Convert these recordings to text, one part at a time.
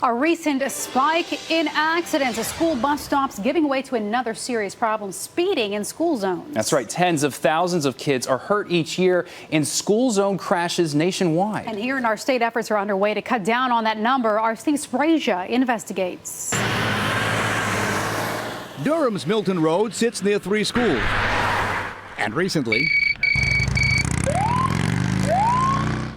A recent spike in accidents, a school bus stops giving way to another serious problem, speeding in school zones. That's right. Tens of thousands of kids are hurt each year in school zone crashes nationwide. And here in our state, efforts are underway to cut down on that number. Our Sbraccia investigates. Durham's Milton Road sits near 3 schools. And recently,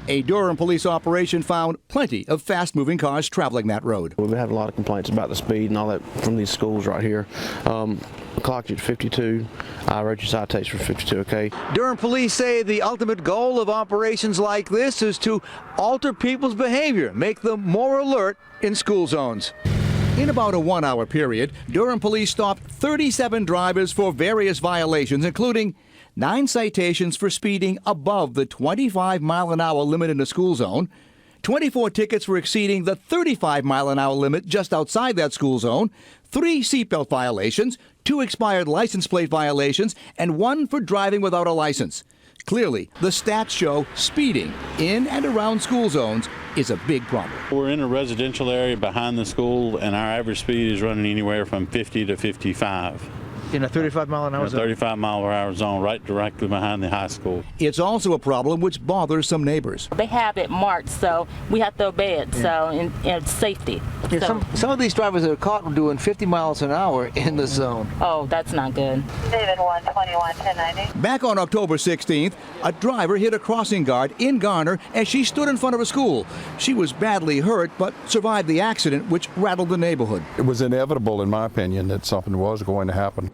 a Durham police operation found plenty of fast-moving cars traveling that road. We've had a lot of complaints about the speed and all that from these schools right here. Clocked at 52. I wrote your citation for 52, okay? Durham police say the ultimate goal of operations like this is to alter people's behavior, make them more alert in school zones. In about a 1-hour period, Durham police stopped 37 drivers for various violations, including 9 citations for speeding above the 25-mile-an-hour limit in the school zone, 24 tickets for exceeding the 35-mile-an-hour limit just outside that school zone, 3 seatbelt violations, 2 expired license plate violations, and 1 for driving without a license. Clearly, the stats show speeding in and around school zones is a big problem. We're in a residential area behind the school, and our average speed is running anywhere from 50 to 55. In a 35-mile-an-hour zone? 35-mile-per-hour zone right directly behind the high school. It's also a problem which bothers some neighbors. They have it marked, so we have to obey it, so and safety. Yeah, some of these drivers are caught doing 50 miles an hour in the zone. Oh, that's not good. David 121 1090. Back on October 16th, a driver hit a crossing guard in Garner as she stood in front of a school. She was badly hurt but survived the accident, which rattled the neighborhood. It was inevitable, in my opinion, that something was going to happen.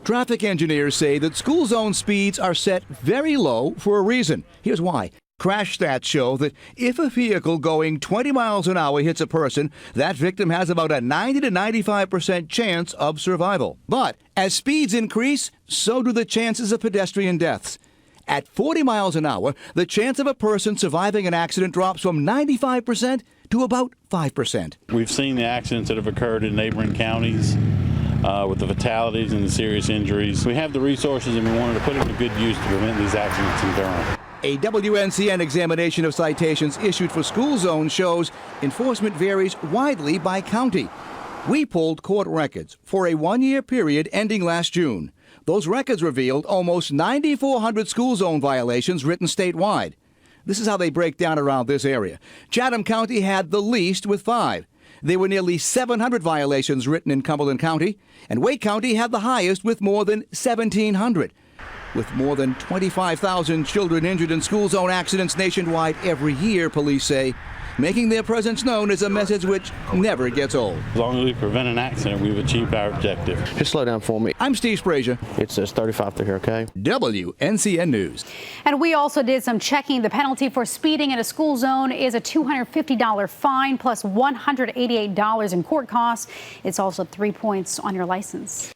Traffic engineers say that school zone speeds are set very low for a reason. Here's why. Crash stats show that if a vehicle going 20 miles an hour hits a person, that victim has about a 90 to 95% chance of survival. But as speeds increase, so do the chances of pedestrian deaths. At 40 miles an hour, the chance of a person surviving an accident drops from 95% to about 5%. We've seen the accidents that have occurred in neighboring counties with the fatalities and the serious injuries. We have the resources and we wanted to put them to good use to prevent these accidents in Durham. A WNCN examination of citations issued for school zones shows enforcement varies widely by county. We pulled court records for a 1-year period ending last June. Those records revealed almost 9,400 school zone violations written statewide. This is how they break down around this area. Chatham County had the least with 5. There were nearly 700 violations written in Cumberland County, and Wake County had the highest with more than 1,700. With more than 25,000 children injured in school zone accidents nationwide every year, police say, making their presence known is a message which never gets old. As long as we prevent an accident, we've achieved our objective. Just slow down for me. I'm Steve Sbraccia. It says 35 through here, okay? WNCN News. And we also did some checking. The penalty for speeding in a school zone is a $250 fine plus $188 in court costs. It's also 3 points on your license.